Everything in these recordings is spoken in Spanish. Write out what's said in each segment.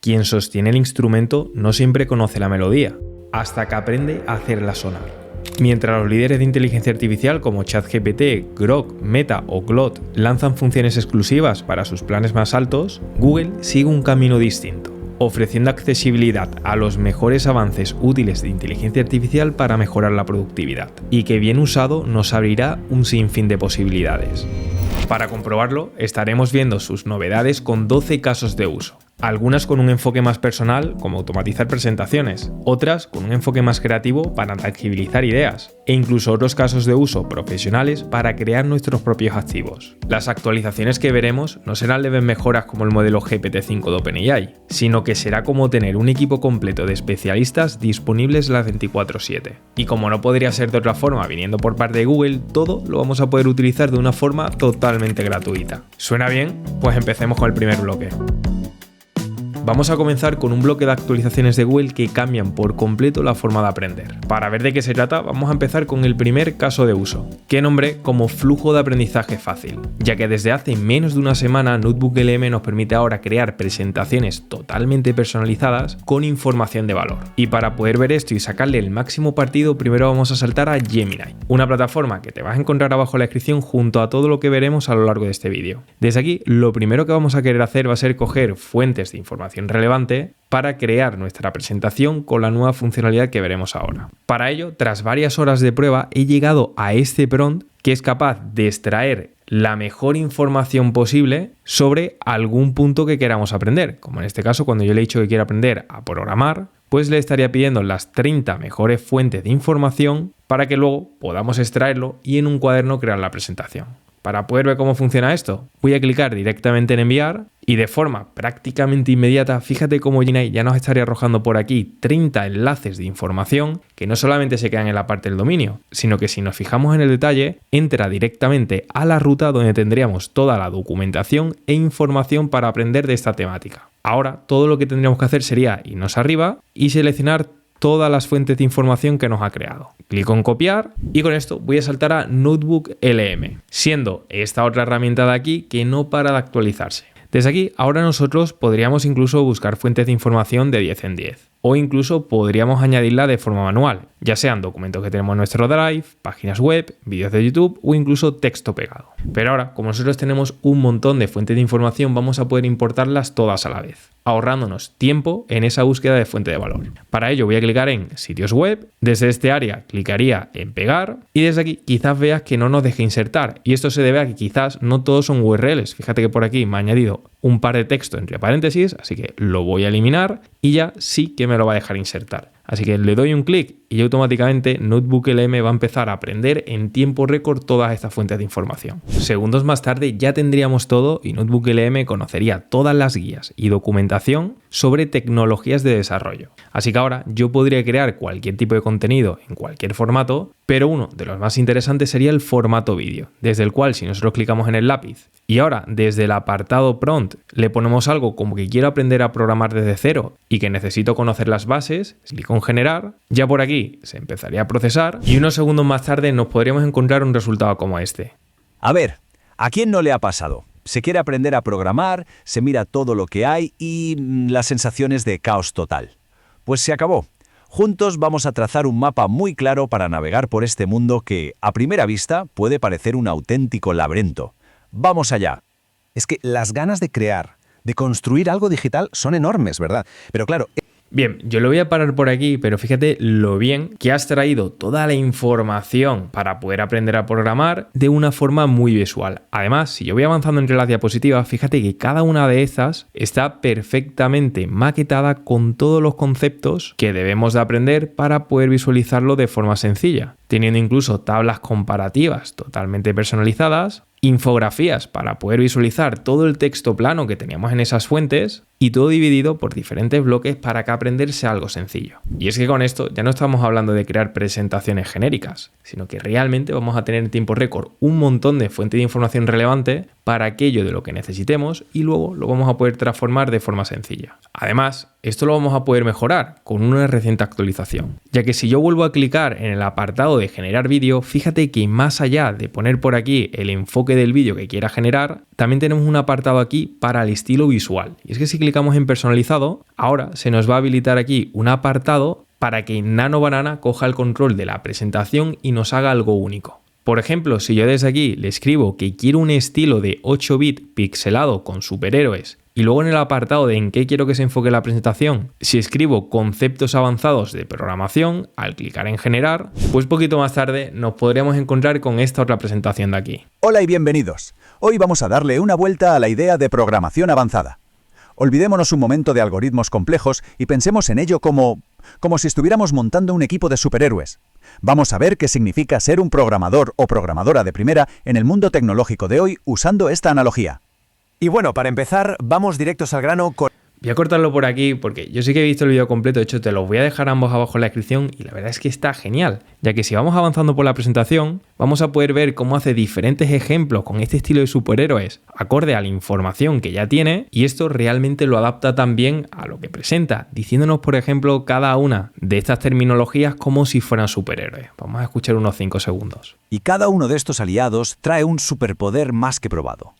quien sostiene el instrumento no siempre conoce la melodía, hasta que aprende a hacerla sonar. Mientras los líderes de inteligencia artificial como ChatGPT, Grok, Meta o Claude lanzan funciones exclusivas para sus planes más altos, Google sigue un camino distinto, ofreciendo accesibilidad a los mejores avances útiles de inteligencia artificial para mejorar la productividad, y que bien usado nos abrirá un sinfín de posibilidades. Para comprobarlo, estaremos viendo sus novedades con 12 casos de uso. Algunas con un enfoque más personal, como automatizar presentaciones, otras con un enfoque más creativo para tangibilizar ideas, e incluso otros casos de uso profesionales para crear nuestros propios activos. Las actualizaciones que veremos no serán leves mejoras como el modelo GPT-5 de OpenAI, sino que será como tener un equipo completo de especialistas disponibles las 24/7. Y como no podría ser de otra forma viniendo por parte de Google, todo lo vamos a poder utilizar de una forma totalmente gratuita. ¿Suena bien? Pues empecemos con el primer bloque. Vamos a comenzar con un bloque de actualizaciones de Google que cambian por completo la forma de aprender. Para ver de qué se trata, vamos a empezar con el primer caso de uso, que nombré como flujo de aprendizaje fácil, ya que desde hace menos de una semana NotebookLM nos permite ahora crear presentaciones totalmente personalizadas con información de valor. Y para poder ver esto y sacarle el máximo partido, primero vamos a saltar a Gemini, una plataforma que te vas a encontrar abajo en la descripción junto a todo lo que veremos a lo largo de este vídeo. Desde aquí, lo primero que vamos a querer hacer va a ser coger fuentes de información relevante para crear nuestra presentación con la nueva funcionalidad que veremos ahora. Para ello, tras varias horas de prueba, he llegado a este prompt que es capaz de extraer la mejor información posible sobre algún punto que queramos aprender. Como en este caso, cuando yo le he dicho que quiero aprender a programar, pues le estaría pidiendo las 30 mejores fuentes de información para que luego podamos extraerlo y en un cuaderno crear la presentación. Para poder ver cómo funciona esto, voy a clicar directamente en enviar y de forma prácticamente inmediata, fíjate cómo Gemini ya nos estaría arrojando por aquí 30 enlaces de información que no solamente se quedan en la parte del dominio, sino que si nos fijamos en el detalle, entra directamente a la ruta donde tendríamos toda la documentación e información para aprender de esta temática. Ahora, todo lo que tendríamos que hacer sería irnos arriba y seleccionar todas las fuentes de información que nos ha creado. Clico en copiar y con esto voy a saltar a NotebookLM, siendo esta otra herramienta de aquí que no para de actualizarse. Desde aquí, ahora nosotros podríamos incluso buscar fuentes de información de 10 en 10. O incluso podríamos añadirla de forma manual, ya sean documentos que tenemos en nuestro Drive, páginas web, vídeos de YouTube o incluso texto pegado. Pero ahora, como nosotros tenemos un montón de fuentes de información, vamos a poder importarlas todas a la vez, ahorrándonos tiempo en esa búsqueda de fuente de valor. Para ello voy a clicar en sitios web, desde este área clicaría en pegar y desde aquí quizás veas que no nos deje insertar y esto se debe a que quizás no todos son URLs. Fíjate que por aquí me ha añadido un par de texto entre paréntesis, así que lo voy a eliminar y ya sí que me lo va a dejar insertar. Así que le doy un clic y automáticamente NotebookLM va a empezar a aprender en tiempo récord todas estas fuentes de información. Segundos más tarde ya tendríamos todo y NotebookLM conocería todas las guías y documentación sobre tecnologías de desarrollo. Así que ahora yo podría crear cualquier tipo de contenido en cualquier formato, pero uno de los más interesantes sería el formato vídeo, desde el cual si nosotros clicamos en el lápiz y ahora desde el apartado prompt le ponemos algo como que quiero aprender a programar desde cero y que necesito conocer las bases, clico en generar, ya por aquí se empezaría a procesar y unos segundos más tarde nos podríamos encontrar un resultado como este. A ver, ¿a quién no le ha pasado? Se quiere aprender a programar, se mira todo lo que hay y la sensación es de caos total. Pues se acabó. Juntos vamos a trazar un mapa muy claro para navegar por este mundo que, a primera vista, puede parecer un auténtico laberinto. ¡Vamos allá! Es que las ganas de crear, de construir algo digital son enormes, ¿verdad? Pero claro... Bien, yo lo voy a parar por aquí, pero fíjate lo bien que has traído toda la información para poder aprender a programar de una forma muy visual. Además, si yo voy avanzando entre las diapositivas, fíjate que cada una de estas está perfectamente maquetada con todos los conceptos que debemos de aprender para poder visualizarlo de forma sencilla, teniendo incluso tablas comparativas totalmente personalizadas, infografías para poder visualizar todo el texto plano que teníamos en esas fuentes y todo dividido por diferentes bloques para que aprender sea algo sencillo. Y es que con esto ya no estamos hablando de crear presentaciones genéricas, sino que realmente vamos a tener en tiempo récord un montón de fuentes de información relevante para aquello de lo que necesitemos y luego lo vamos a poder transformar de forma sencilla. Además, esto lo vamos a poder mejorar con una reciente actualización, ya que si yo vuelvo a clicar en el apartado de generar vídeo, fíjate que más allá de poner por aquí el enfoque del vídeo que quiera generar, también tenemos un apartado aquí para el estilo visual. Y es que si clicamos en personalizado, ahora se nos va a habilitar aquí un apartado para que Nano Banana coja el control de la presentación y nos haga algo único. Por ejemplo, si yo desde aquí le escribo que quiero un estilo de 8 bits pixelado con superhéroes y luego en el apartado de en qué quiero que se enfoque la presentación, si escribo conceptos avanzados de programación, al clicar en generar, pues poquito más tarde nos podríamos encontrar con esta otra presentación de aquí. Hola y bienvenidos. Hoy vamos a darle una vuelta a la idea de programación avanzada. Olvidémonos un momento de algoritmos complejos y pensemos en ello como si estuviéramos montando un equipo de superhéroes. Vamos a ver qué significa ser un programador o programadora de primera en el mundo tecnológico de hoy usando esta analogía. Y bueno, para empezar, vamos directos al grano con... Voy a cortarlo por aquí porque yo sí que he visto el vídeo completo, de hecho te los voy a dejar ambos abajo en la descripción y la verdad es que está genial, ya que si vamos avanzando por la presentación vamos a poder ver cómo hace diferentes ejemplos con este estilo de superhéroes acorde a la información que ya tiene y esto realmente lo adapta también a lo que presenta, diciéndonos por ejemplo cada una de estas terminologías como si fueran superhéroes. Vamos a escuchar unos 5 segundos. Y cada uno de estos aliados trae un superpoder más que probado.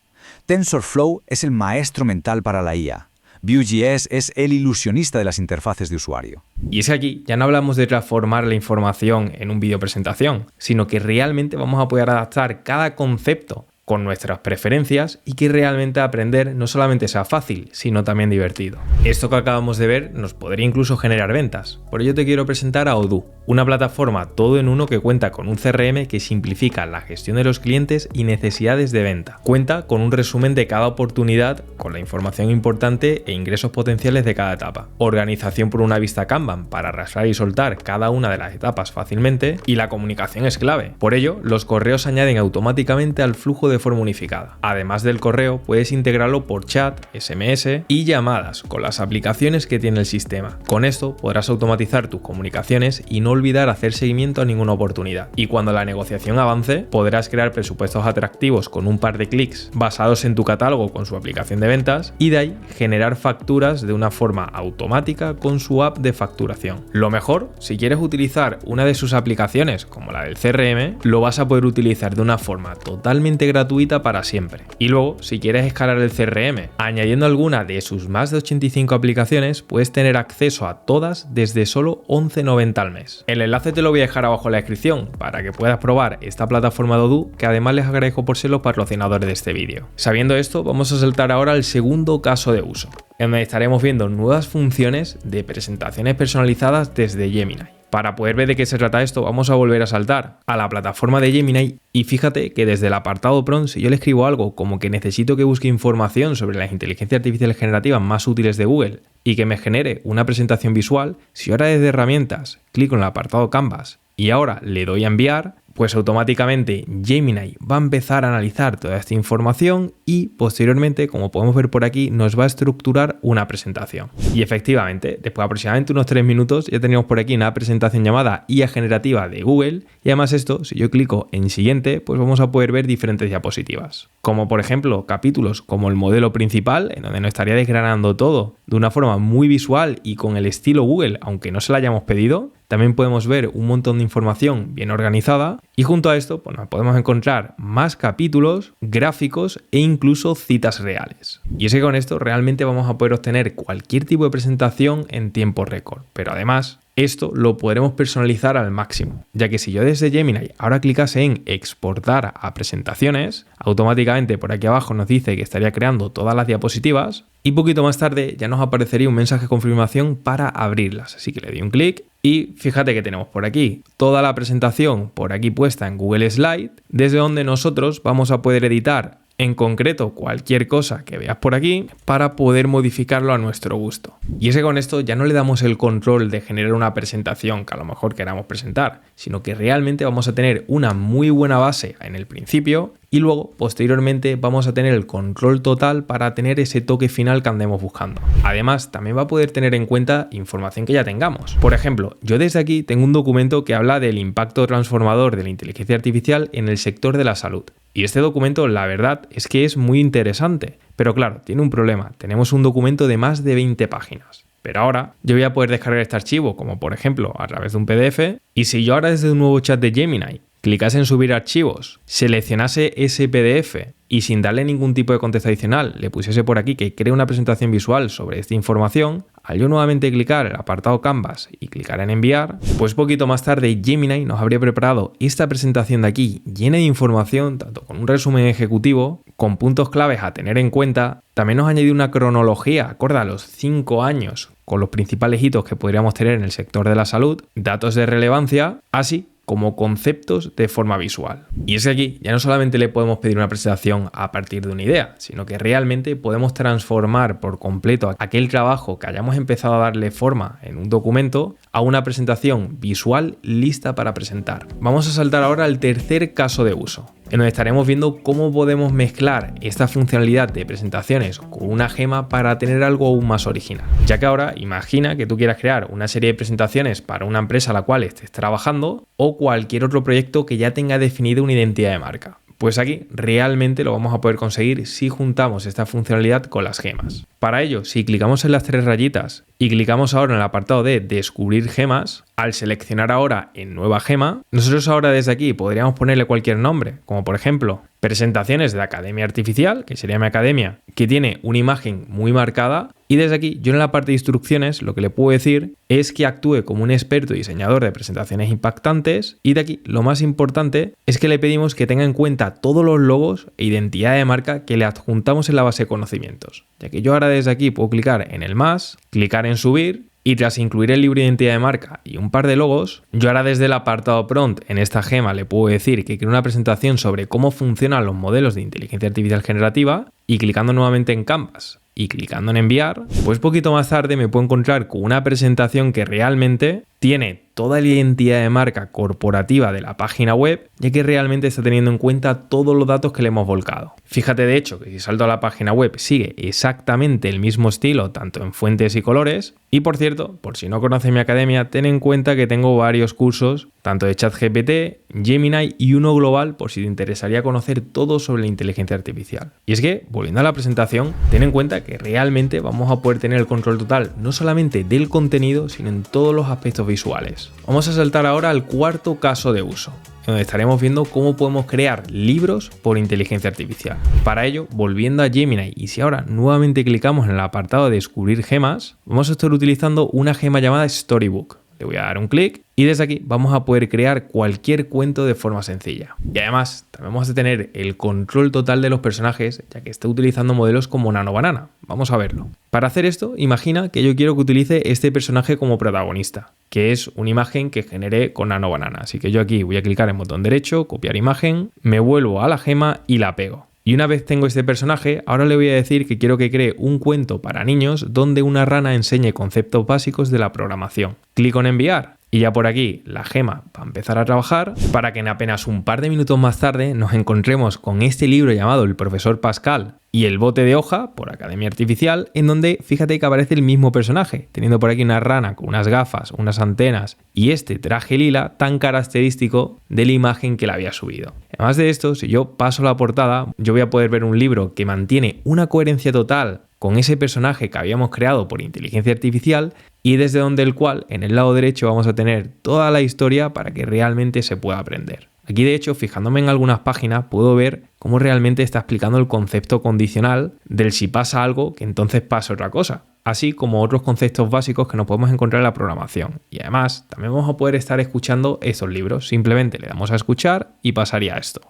TensorFlow es el maestro mental para la IA. Vue.js es el ilusionista de las interfaces de usuario. Y es que aquí ya no hablamos de transformar la información en un vídeo presentación, sino que realmente vamos a poder adaptar cada concepto con nuestras preferencias y que realmente aprender no solamente sea fácil, sino también divertido. Esto que acabamos de ver nos podría incluso generar ventas. Por ello te quiero presentar a Odoo, una plataforma todo en uno que cuenta con un CRM que simplifica la gestión de los clientes y necesidades de venta. Cuenta con un resumen de cada oportunidad, con la información importante e ingresos potenciales de cada etapa. Organización por una vista Kanban para arrastrar y soltar cada una de las etapas fácilmente y la comunicación es clave. Por ello, los correos se añaden automáticamente al flujo de forma unificada. Además del correo, puedes integrarlo por chat, SMS y llamadas con las aplicaciones que tiene el sistema. Con esto podrás automatizar tus comunicaciones y no olvidar hacer seguimiento a ninguna oportunidad. Y cuando la negociación avance, podrás crear presupuestos atractivos con un par de clics basados en tu catálogo con su aplicación de ventas y de ahí generar facturas de una forma automática con su app de facturación. Lo mejor, si quieres utilizar una de sus aplicaciones como la del CRM, lo vas a poder utilizar de una forma totalmente gratuita para siempre. Y luego, si quieres escalar el CRM, añadiendo alguna de sus más de 85 aplicaciones, puedes tener acceso a todas desde solo 11,90 al mes. El enlace te lo voy a dejar abajo en la descripción para que puedas probar esta plataforma de Odoo, que además les agradezco por ser los patrocinadores de este vídeo. Sabiendo esto, vamos a saltar ahora al segundo caso de uso, en donde estaremos viendo nuevas funciones de presentaciones personalizadas desde Gemini. Para poder ver de qué se trata esto, vamos a volver a saltar a la plataforma de Gemini y fíjate que desde el apartado prompt, si yo le escribo algo como que necesito que busque información sobre las inteligencias artificiales generativas más útiles de Google y que me genere una presentación visual, si ahora desde herramientas clico en el apartado Canvas y ahora le doy a enviar, pues automáticamente Gemini va a empezar a analizar toda esta información y posteriormente, como podemos ver por aquí, nos va a estructurar una presentación. Y efectivamente, después de aproximadamente unos 3 minutos, ya teníamos por aquí una presentación llamada IA generativa de Google y además esto, si yo clico en siguiente, pues vamos a poder ver diferentes diapositivas. Como por ejemplo, capítulos como el modelo principal, en donde nos estaría desgranando todo de una forma muy visual y con el estilo Google, aunque no se la hayamos pedido. También podemos ver un montón de información bien organizada y junto a esto pues, podemos encontrar más capítulos, gráficos e incluso citas reales. Y es que con esto realmente vamos a poder obtener cualquier tipo de presentación en tiempo récord, pero además esto lo podremos personalizar al máximo, ya que si yo desde Gemini ahora clicase en exportar a presentaciones, automáticamente por aquí abajo nos dice que estaría creando todas las diapositivas y poquito más tarde ya nos aparecería un mensaje de confirmación para abrirlas. Así que le doy un clic y fíjate que tenemos por aquí toda la presentación por aquí puesta en Google Slide, desde donde nosotros vamos a poder editar en concreto cualquier cosa que veas por aquí para poder modificarlo a nuestro gusto. Y es que con esto ya no le damos el control de generar una presentación que a lo mejor queramos presentar, sino que realmente vamos a tener una muy buena base en el principio y luego posteriormente vamos a tener el control total para tener ese toque final que andemos buscando. Además, también va a poder tener en cuenta información que ya tengamos. Por ejemplo, yo desde aquí tengo un documento que habla del impacto transformador de la inteligencia artificial en el sector de la salud. Y este documento, la verdad, es que es muy interesante. Pero claro, tiene un problema. Tenemos un documento de más de 20 páginas. Pero ahora yo voy a poder descargar este archivo, como por ejemplo a través de un PDF, y si yo ahora desde un nuevo chat de Gemini clicase en subir archivos, seleccionase ese PDF y sin darle ningún tipo de contexto adicional le pusiese por aquí que cree una presentación visual sobre esta información, al yo nuevamente clicar el apartado Canvas y clicar en enviar, pues poquito más tarde Gemini nos habría preparado esta presentación de aquí llena de información, tanto con un resumen ejecutivo, con puntos claves a tener en cuenta. También nos ha añadido una cronología acorde a los 5 años con los principales hitos que podríamos tener en el sector de la salud, datos de relevancia, así como conceptos de forma visual. Y es que aquí ya no solamente le podemos pedir una presentación a partir de una idea, sino que realmente podemos transformar por completo aquel trabajo que hayamos empezado a darle forma en un documento a una presentación visual lista para presentar. Vamos a saltar ahora al tercer caso de uso, en donde estaremos viendo cómo podemos mezclar esta funcionalidad de presentaciones con una gema para tener algo aún más original. Ya que ahora imagina que tú quieras crear una serie de presentaciones para una empresa a la cual estés trabajando o cualquier otro proyecto que ya tenga definida una identidad de marca. Pues aquí realmente lo vamos a poder conseguir si juntamos esta funcionalidad con las gemas. Para ello, si clicamos en las 3 rayitas y clicamos ahora en el apartado de descubrir gemas, al seleccionar ahora en nueva gema, nosotros ahora desde aquí podríamos ponerle cualquier nombre, como por ejemplo presentaciones de Academia Artificial, que sería mi academia, que tiene una imagen muy marcada, y desde aquí yo en la parte de instrucciones lo que le puedo decir es que actúe como un experto diseñador de presentaciones impactantes, y de aquí lo más importante es que le pedimos que tenga en cuenta todos los logos e identidad de marca que le adjuntamos en la base de conocimientos, ya que yo ahora desde aquí puedo clicar en el más, clicar en subir, y tras incluir el libro de identidad de marca y un par de logos, yo ahora desde el apartado prompt en esta gema le puedo decir que quiero una presentación sobre cómo funcionan los modelos de inteligencia artificial generativa, y clicando nuevamente en Canvas y clicando en enviar, pues poquito más tarde me puedo encontrar con una presentación que realmente tiene toda la identidad de marca corporativa de la página web, ya que realmente está teniendo en cuenta todos los datos que le hemos volcado. Fíjate de hecho que si salto a la página web sigue exactamente el mismo estilo, tanto en fuentes y colores. Y por cierto, por si no conoces mi academia, ten en cuenta que tengo varios cursos, tanto de ChatGPT, Gemini y uno global, por si te interesaría conocer todo sobre la inteligencia artificial. Y es que, volviendo a la presentación, ten en cuenta que realmente vamos a poder tener el control total, no solamente del contenido, sino en todos los aspectos visuales. Vamos a saltar ahora al cuarto caso de uso, donde estaremos viendo cómo podemos crear libros por inteligencia artificial. Para ello, volviendo a Gemini, y si ahora nuevamente clicamos en el apartado de descubrir gemas, vamos a estar utilizando una gema llamada Storybook. Le voy a dar un clic y desde aquí vamos a poder crear cualquier cuento de forma sencilla. Y además también vamos a tener el control total de los personajes, ya que está utilizando modelos como Nano Banana. Vamos a verlo. Para hacer esto, imagina que yo quiero que utilice este personaje como protagonista, que es una imagen que generé con Nano Banana. Así que yo aquí voy a clicar en botón derecho, copiar imagen, me vuelvo a la gema y la pego. Y una vez tengo este personaje, ahora le voy a decir que quiero que cree un cuento para niños donde una rana enseñe conceptos básicos de la programación. Clico en enviar y ya por aquí la gema va a empezar a trabajar para que en apenas un par de minutos más tarde nos encontremos con este libro llamado El Profesor Pascal y el bote de hoja por Academia Artificial, en donde fíjate que aparece el mismo personaje, teniendo por aquí una rana con unas gafas, unas antenas y este traje lila tan característico de la imagen que le había subido. Además de esto, si yo paso la portada, yo voy a poder ver un libro que mantiene una coherencia total con ese personaje que habíamos creado por inteligencia artificial, y desde donde el cual en el lado derecho vamos a tener toda la historia para que realmente se pueda aprender. Aquí de hecho, fijándome en algunas páginas, puedo ver cómo realmente está explicando el concepto condicional del si pasa algo, que entonces pasa otra cosa, así como otros conceptos básicos que nos podemos encontrar en la programación. Y además, también vamos a poder estar escuchando estos libros. Simplemente le damos a escuchar y pasaría esto.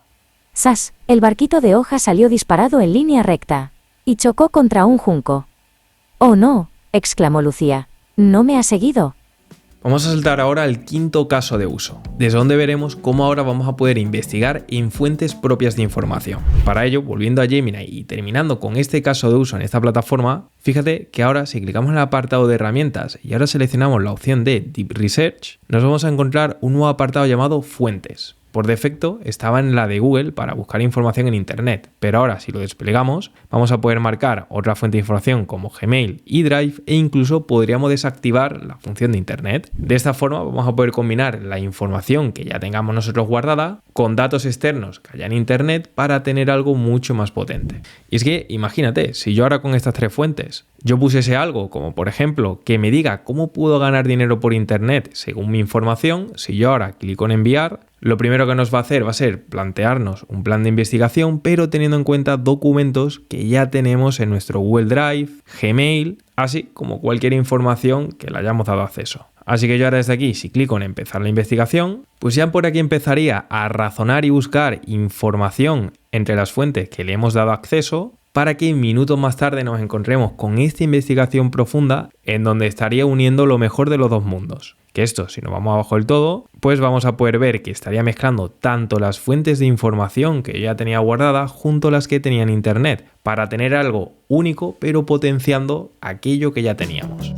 ¡Sas! El barquito de hoja salió disparado en línea recta y chocó contra un junco. ¡Oh no!, exclamó Lucía. ¿No me ha seguido? Vamos a saltar ahora al quinto caso de uso, desde donde veremos cómo ahora vamos a poder investigar en fuentes propias de información. Para ello, volviendo a Gemini y terminando con este caso de uso en esta plataforma, fíjate que ahora si clicamos en el apartado de herramientas y ahora seleccionamos la opción de Deep Research, nos vamos a encontrar un nuevo apartado llamado Fuentes. por defecto estaba en la de Google para buscar información en Internet, pero ahora si lo desplegamos vamos a poder marcar otra fuente de información como Gmail y Drive e incluso podríamos desactivar la función de Internet. De esta forma vamos a poder combinar la información que ya tengamos nosotros guardada con datos externos que haya en Internet para tener algo mucho más potente. Y es que imagínate, si yo ahora con estas tres fuentes yo pusiese algo como por ejemplo que me diga cómo puedo ganar dinero por Internet según mi información, si yo ahora clico en enviar, lo primero que nos va a hacer va a ser plantearnos un plan de investigación, pero teniendo en cuenta documentos que ya tenemos en nuestro Google Drive, Gmail, así como cualquier información que le hayamos dado acceso. Así que yo ahora desde aquí, si clico en empezar la investigación, pues ya por aquí empezaría a razonar y buscar información entre las fuentes que le hemos dado acceso para que minutos más tarde nos encontremos con esta investigación profunda en donde estaría uniendo lo mejor de los dos mundos. Que esto, si nos vamos abajo del todo, pues vamos a poder ver que estaría mezclando tanto las fuentes de información que ya tenía guardada junto a las que tenía en Internet, para tener algo único pero potenciando aquello que ya teníamos.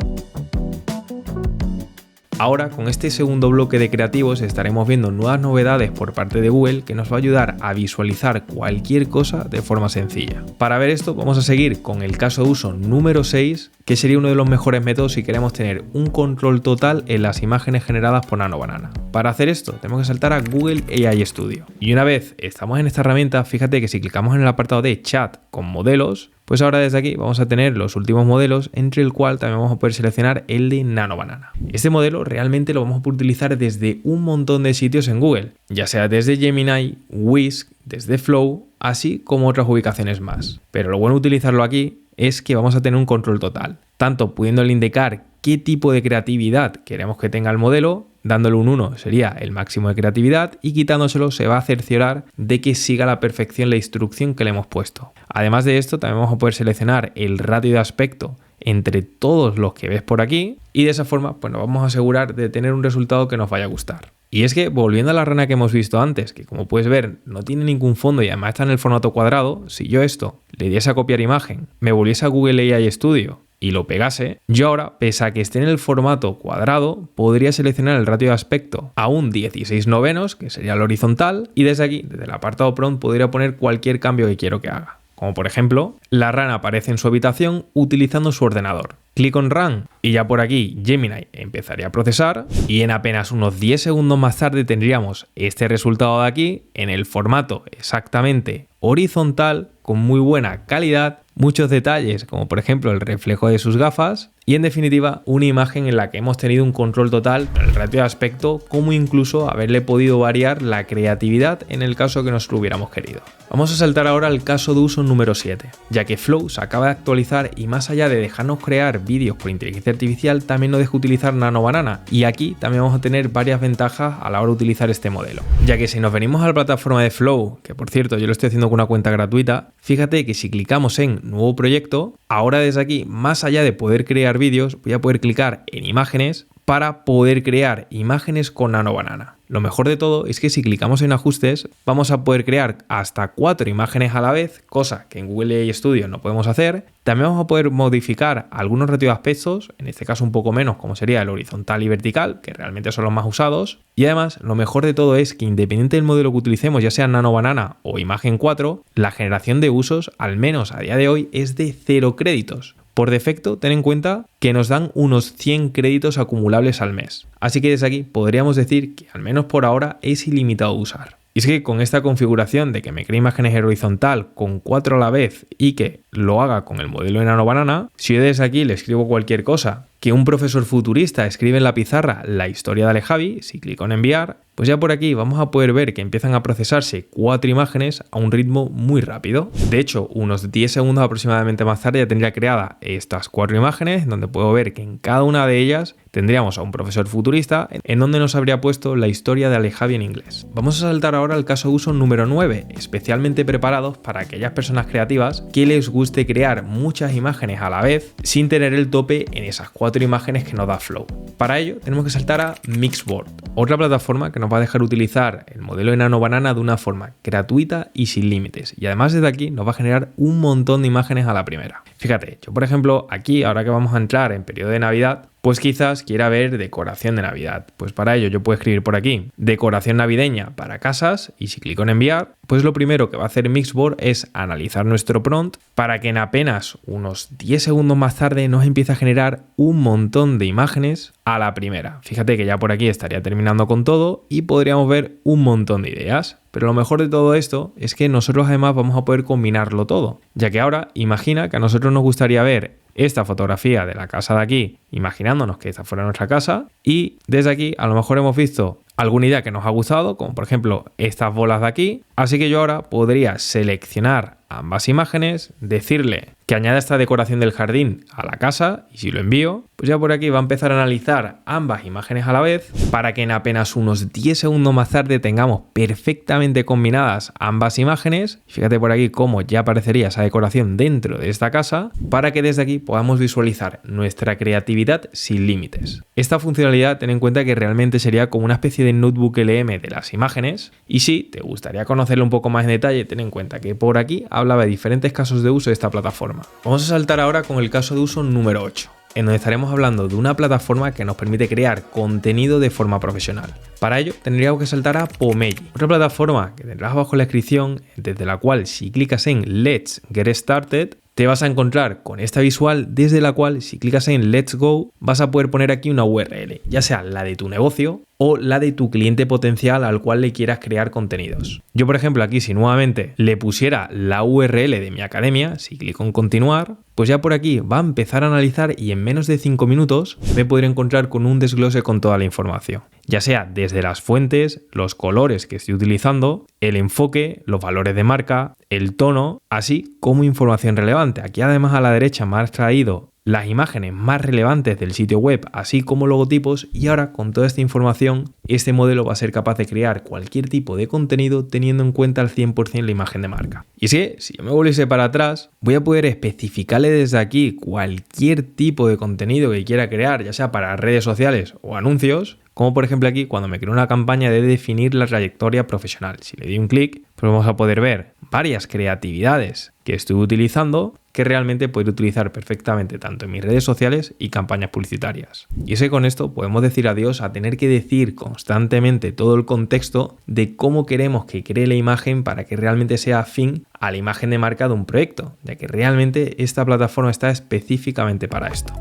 Ahora, con este segundo bloque de creativos estaremos viendo nuevas novedades por parte de Google que nos va a ayudar a visualizar cualquier cosa de forma sencilla. Para ver esto vamos a seguir con el caso de uso número 6, que sería uno de los mejores métodos si queremos tener un control total en las imágenes generadas por Nano Banana. Para hacer esto tenemos que saltar a Google AI Studio. Y una vez estamos en esta herramienta, fíjate que si clicamos en el apartado de chat con modelos, pues ahora desde aquí vamos a tener los últimos modelos, entre el cual también vamos a poder seleccionar el de Nano Banana. Este modelo realmente lo vamos a poder utilizar desde un montón de sitios en Google, ya sea desde Gemini, Whisk, desde Flow, así como otras ubicaciones más. Pero lo bueno de utilizarlo aquí es que vamos a tener un control total, tanto pudiéndole indicar qué tipo de creatividad queremos que tenga el modelo. Dándole un 1 sería el máximo de creatividad y quitándoselo se va a cerciorar de que siga a la perfección la instrucción que le hemos puesto. Además de esto también vamos a poder seleccionar el ratio de aspecto entre todos los que ves por aquí y de esa forma pues nos vamos a asegurar de tener un resultado que nos vaya a gustar. Y es que volviendo a la rana que hemos visto antes, que como puedes ver no tiene ningún fondo y además está en el formato cuadrado, si yo esto le diese a copiar imagen, me volviese a Google AI Studio y lo pegase, yo ahora, pese a que esté en el formato cuadrado, podría seleccionar el ratio de aspecto a un 16/9, que sería el horizontal, y desde aquí, desde el apartado prompt, podría poner cualquier cambio que quiero que haga. Como por ejemplo, la rana aparece en su habitación utilizando su ordenador. Clico en Run y ya por aquí Gemini empezaría a procesar y en apenas unos 10 segundos más tarde tendríamos este resultado de aquí en el formato exactamente horizontal, con muy buena calidad, muchos detalles como por ejemplo el reflejo de sus gafas y en definitiva una imagen en la que hemos tenido un control total del ratio de aspecto, como incluso haberle podido variar la creatividad en el caso que nos lo hubiéramos querido. Vamos a saltar ahora al caso de uso número 7, ya que Flow se acaba de actualizar y más allá de dejarnos crear vídeos por inteligencia artificial, también nos deja utilizar Nano Banana y aquí también vamos a tener varias ventajas a la hora de utilizar este modelo, ya que si nos venimos a la plataforma de Flow, que por cierto yo lo estoy haciendo con una cuenta gratuita, fíjate que si clicamos en nuevo proyecto, ahora desde aquí, más allá de poder crear vídeos, voy a poder clicar en imágenes para poder crear imágenes con Nano Banana. Lo mejor de todo es que si clicamos en ajustes vamos a poder crear hasta 4 imágenes a la vez, cosa que en Google AI Studio no podemos hacer. También vamos a poder modificar algunos ratios de aspectos, en este caso un poco menos como sería el horizontal y vertical, que realmente son los más usados. Y además lo mejor de todo es que independiente del modelo que utilicemos, ya sea Nano Banana o Imagen 4, la generación de usos, al menos a día de hoy, es de 0 créditos. Por defecto, ten en cuenta que nos dan unos 100 créditos acumulables al mes. Así que desde aquí podríamos decir que al menos por ahora es ilimitado de usar. Y es que con esta configuración de que me cree imágenes en horizontal con 4 a la vez y que lo haga con el modelo de Nano Banana, si yo desde aquí le escribo cualquier cosa, que un profesor futurista escribe en la pizarra la historia de Alejavi, si clico en enviar, pues ya por aquí vamos a poder ver que empiezan a procesarse 4 imágenes a un ritmo muy rápido. De hecho, unos 10 segundos aproximadamente más tarde ya tendría creada estas 4 imágenes, donde puedo ver que en cada una de ellas tendríamos a un profesor futurista en donde nos habría puesto la historia de Alejavi en inglés. Vamos a saltar ahora al caso de uso número 9, especialmente preparados para aquellas personas creativas que les guste crear muchas imágenes a la vez sin tener el tope en esas 4 imágenes que nos da Flow. Para ello tenemos que saltar a Mixboard, otra plataforma que nos va a dejar utilizar el modelo de Nano Banana de una forma gratuita y sin límites, y además desde aquí nos va a generar un montón de imágenes a la primera. Fíjate, yo por ejemplo aquí, ahora que vamos a entrar en periodo de Navidad, pues quizás quiera ver decoración de Navidad. Pues para ello yo puedo escribir por aquí decoración navideña para casas y si clico en enviar, pues lo primero que va a hacer Mixboard es analizar nuestro prompt para que en apenas unos 10 segundos más tarde nos empiece a generar un montón de imágenes a la primera. Fíjate que ya por aquí estaría terminando con todo y podríamos ver un montón de ideas. Pero lo mejor de todo esto es que nosotros además vamos a poder combinarlo todo, ya que ahora imagina que a nosotros nos gustaría ver esta fotografía de la casa de aquí, imaginándonos que esta fuera nuestra casa, y desde aquí a lo mejor hemos visto alguna idea que nos ha gustado, como por ejemplo estas bolas de aquí, así que yo ahora podría seleccionar ambas imágenes, decirle que añada esta decoración del jardín a la casa y si lo envío, pues ya por aquí va a empezar a analizar ambas imágenes a la vez para que en apenas unos 10 segundos más tarde tengamos perfectamente combinadas ambas imágenes. Fíjate por aquí cómo ya aparecería esa decoración dentro de esta casa para que desde aquí podamos visualizar nuestra creatividad sin límites. Esta funcionalidad ten en cuenta que realmente sería como una especie de notebook LM de las imágenes y si te gustaría conocerlo un poco más en detalle, ten en cuenta que por aquí hablaba de diferentes casos de uso de esta plataforma. Vamos a saltar ahora con el caso de uso número 8, en donde estaremos hablando de una plataforma que nos permite crear contenido de forma profesional. Para ello tendríamos que saltar a Pomelli, otra plataforma que tendrás abajo en la descripción, desde la cual si clicas en Let's Get Started, te vas a encontrar con esta visual desde la cual si clicas en Let's Go vas a poder poner aquí una URL, ya sea la de tu negocio o la de tu cliente potencial al cual le quieras crear contenidos. Yo por ejemplo aquí si nuevamente le pusiera la URL de mi academia, si clico en continuar, pues ya por aquí va a empezar a analizar y en menos de 5 minutos me podré encontrar con un desglose con toda la información. Ya sea desde las fuentes, los colores que estoy utilizando, el enfoque, los valores de marca, el tono, así como información relevante. Aquí además a la derecha me ha traído las imágenes más relevantes del sitio web, así como logotipos, y ahora con toda esta información, este modelo va a ser capaz de crear cualquier tipo de contenido teniendo en cuenta al 100% la imagen de marca. Y es que, si yo me volviese para atrás, voy a poder especificarle desde aquí cualquier tipo de contenido que quiera crear, ya sea para redes sociales o anuncios, como por ejemplo aquí cuando me creo una campaña de definir la trayectoria profesional. Si le doy un clic, pues vamos a poder ver varias creatividades que estoy utilizando que realmente puedo utilizar perfectamente tanto en mis redes sociales y campañas publicitarias. Y es que con esto podemos decir adiós a tener que decir constantemente todo el contexto de cómo queremos que cree la imagen para que realmente sea afín a la imagen de marca de un proyecto, ya que realmente esta plataforma está específicamente para esto.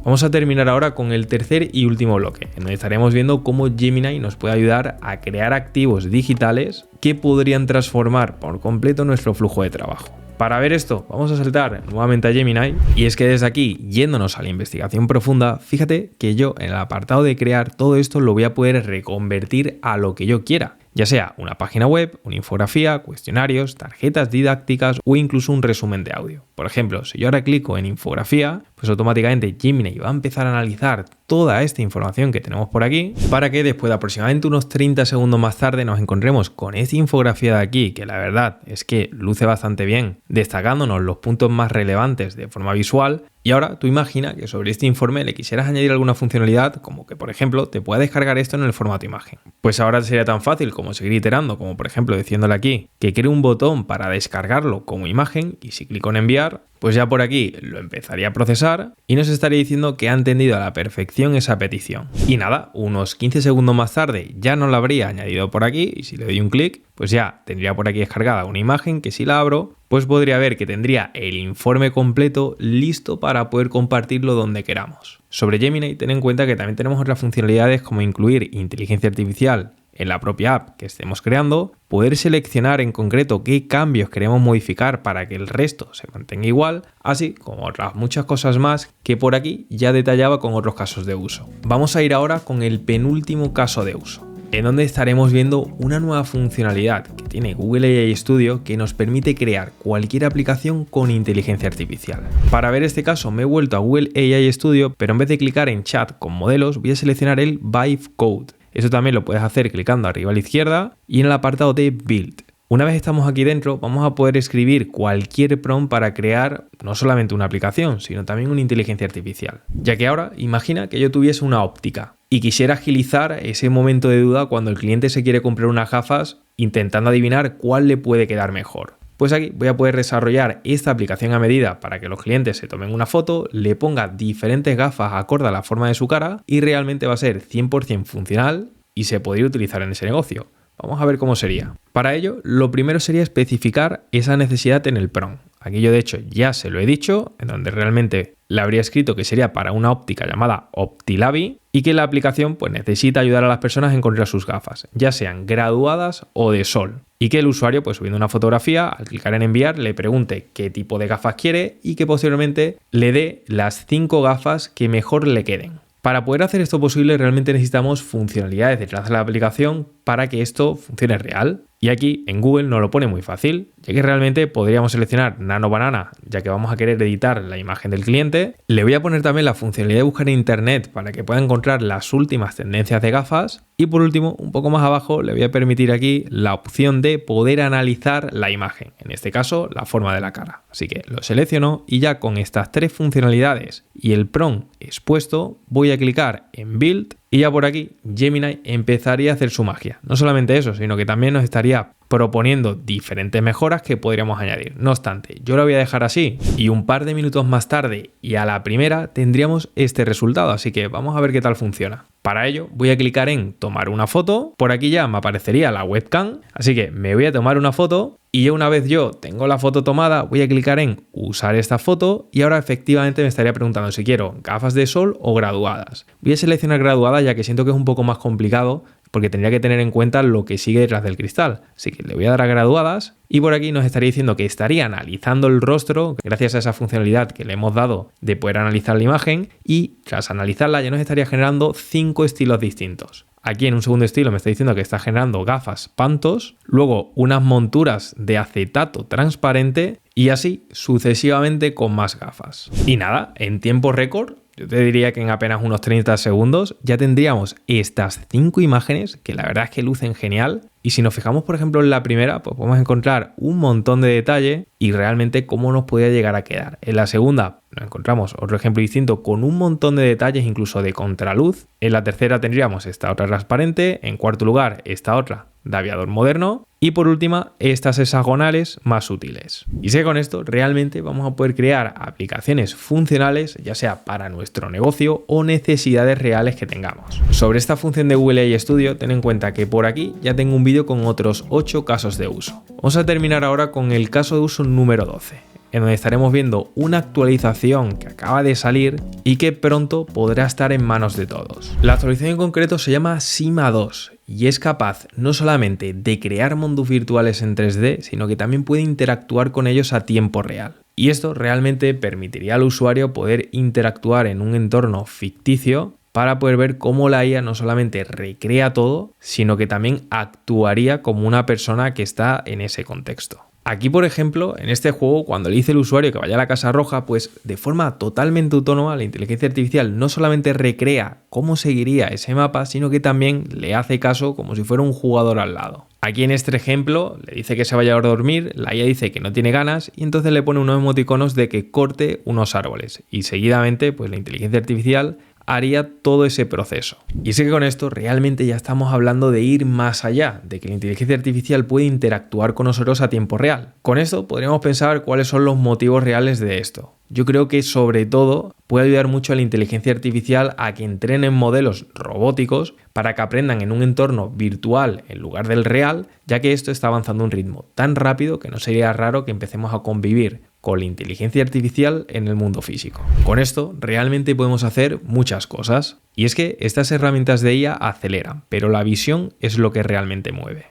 Vamos a terminar ahora con el tercer y último bloque, en donde estaremos viendo cómo Gemini nos puede ayudar a crear activos digitales que podrían transformar por completo nuestro flujo de trabajo. Para ver esto, vamos a saltar nuevamente a Gemini y es que desde aquí, yéndonos a la investigación profunda, fíjate que yo en el apartado de crear todo esto lo voy a poder reconvertir a lo que yo quiera. Ya sea una página web, una infografía, cuestionarios, tarjetas didácticas o incluso un resumen de audio. Por ejemplo, si yo ahora clico en infografía, pues automáticamente Gemini va a empezar a analizar toda esta información que tenemos por aquí para que después de aproximadamente unos 30 segundos más tarde nos encontremos con esta infografía de aquí, que la verdad es que luce bastante bien, destacándonos los puntos más relevantes de forma visual. Y ahora tú imagina que sobre este informe le quisieras añadir alguna funcionalidad, como que por ejemplo te pueda descargar esto en el formato imagen. Pues ahora sería tan fácil como seguir iterando, como por ejemplo diciéndole aquí que cree un botón para descargarlo como imagen y si clico en enviar, pues ya por aquí lo empezaría a procesar y nos estaría diciendo que ha entendido a la perfección esa petición. Y nada, unos 15 segundos más tarde ya no la habría añadido por aquí y si le doy un clic, pues ya tendría por aquí descargada una imagen que si la abro, pues podría ver que tendría el informe completo listo para poder compartirlo donde queramos. Sobre Gemini, ten en cuenta que también tenemos otras funcionalidades como incluir inteligencia artificial en la propia app que estemos creando, poder seleccionar en concreto qué cambios queremos modificar para que el resto se mantenga igual, así como otras muchas cosas más que por aquí ya detallaba con otros casos de uso. Vamos a ir ahora con el penúltimo caso de uso, en donde estaremos viendo una nueva funcionalidad que tiene Google AI Studio que nos permite crear cualquier aplicación con inteligencia artificial. Para ver este caso me he vuelto a Google AI Studio, pero en vez de clicar en chat con modelos voy a seleccionar el Vibe Code. Eso también lo puedes hacer clicando arriba a la izquierda y en el apartado de Build. Una vez estamos aquí dentro, vamos a poder escribir cualquier prompt para crear no solamente una aplicación, sino también una inteligencia artificial. Ya que ahora, imagina que yo tuviese una óptica y quisiera agilizar ese momento de duda cuando el cliente se quiere comprar unas gafas intentando adivinar cuál le puede quedar mejor. Pues aquí voy a poder desarrollar esta aplicación a medida para que los clientes se tomen una foto, le ponga diferentes gafas acorde a la forma de su cara y realmente va a ser 100% funcional y se podría utilizar en ese negocio. Vamos a ver cómo sería. Para ello, lo primero sería especificar esa necesidad en el prompt. Aquí yo de hecho ya se lo he dicho, en donde realmente le habría escrito que sería para una óptica llamada OptiLabi y que la aplicación pues necesita ayudar a las personas a encontrar sus gafas, ya sean graduadas o de sol. Y que el usuario, pues subiendo una fotografía, al clicar en enviar, le pregunte qué tipo de gafas quiere y que posteriormente le dé las 5 gafas que mejor le queden. Para poder hacer esto posible realmente necesitamos funcionalidades detrás de la aplicación para que esto funcione real. Y aquí en Google nos lo pone muy fácil, ya que realmente podríamos seleccionar Nano Banana, ya que vamos a querer editar la imagen del cliente. Le voy a poner también la funcionalidad de buscar en internet para que pueda encontrar las últimas tendencias de gafas. Y por último, un poco más abajo, le voy a permitir aquí la opción de poder analizar la imagen, en este caso la forma de la cara. Así que lo selecciono y ya con estas 3 funcionalidades y el prompt expuesto, voy a clicar en Build y ya por aquí Gemini empezaría a hacer su magia. No solamente eso, sino que también nos estaría proponiendo diferentes mejoras que podríamos añadir. No obstante, yo lo voy a dejar así y un par de minutos más tarde y a la primera tendríamos este resultado, así que vamos a ver qué tal funciona. Para ello voy a clicar en tomar una foto, por aquí ya me aparecería la webcam, así que me voy a tomar una foto y ya una vez yo tengo la foto tomada voy a clicar en usar esta foto y ahora efectivamente me estaría preguntando si quiero gafas de sol o graduadas. Voy a seleccionar graduadas ya que siento que es un poco más complicado porque tendría que tener en cuenta lo que sigue detrás del cristal. Así que le voy a dar a graduadas y por aquí nos estaría diciendo que estaría analizando el rostro gracias a esa funcionalidad que le hemos dado de poder analizar la imagen y tras analizarla ya nos estaría generando 5 estilos distintos. Aquí en un segundo estilo me está diciendo que está generando gafas Pantos, luego unas monturas de acetato transparente y así sucesivamente con más gafas. Y nada, en tiempo récord, yo te diría que en apenas unos 30 segundos ya tendríamos estas 5 imágenes que la verdad es que lucen genial. Y si nos fijamos, por ejemplo, en la primera, pues podemos encontrar un montón de detalle y realmente cómo nos podría llegar a quedar. En la segunda nos encontramos otro ejemplo distinto con un montón de detalles, incluso de contraluz. En la tercera tendríamos esta otra transparente. En cuarto lugar, esta otra de aviador moderno. Y por última, estas hexagonales más sutiles. Y sé que con esto realmente vamos a poder crear aplicaciones funcionales, ya sea para nuestro negocio o necesidades reales que tengamos. Sobre esta función de Google AI Studio, ten en cuenta que por aquí ya tengo un vídeo con otros 8 casos de uso. Vamos a terminar ahora con el caso de uso número 12, en donde estaremos viendo una actualización que acaba de salir y que pronto podrá estar en manos de todos. La actualización en concreto se llama Sima 2 y es capaz no solamente de crear mundos virtuales en 3D, sino que también puede interactuar con ellos a tiempo real. Y esto realmente permitiría al usuario poder interactuar en un entorno ficticio para poder ver cómo la IA no solamente recrea todo, sino que también actuaría como una persona que está en ese contexto. Aquí, por ejemplo, en este juego, cuando le dice el usuario que vaya a la Casa Roja, pues de forma totalmente autónoma, la inteligencia artificial no solamente recrea cómo seguiría ese mapa, sino que también le hace caso como si fuera un jugador al lado. Aquí en este ejemplo le dice que se vaya a dormir, la IA dice que no tiene ganas y entonces le pone unos emoticonos de que corte unos árboles y seguidamente pues la inteligencia artificial haría todo ese proceso. Y sé que con esto realmente ya estamos hablando de ir más allá, de que la inteligencia artificial puede interactuar con nosotros a tiempo real. Con esto podríamos pensar cuáles son los motivos reales de esto. Yo creo que sobre todo puede ayudar mucho a la inteligencia artificial a que entrenen modelos robóticos para que aprendan en un entorno virtual en lugar del real, ya que esto está avanzando a un ritmo tan rápido que no sería raro que empecemos a convivir con la inteligencia artificial en el mundo físico. Con esto realmente podemos hacer muchas cosas. Y es que estas herramientas de IA aceleran, pero la visión es lo que realmente mueve.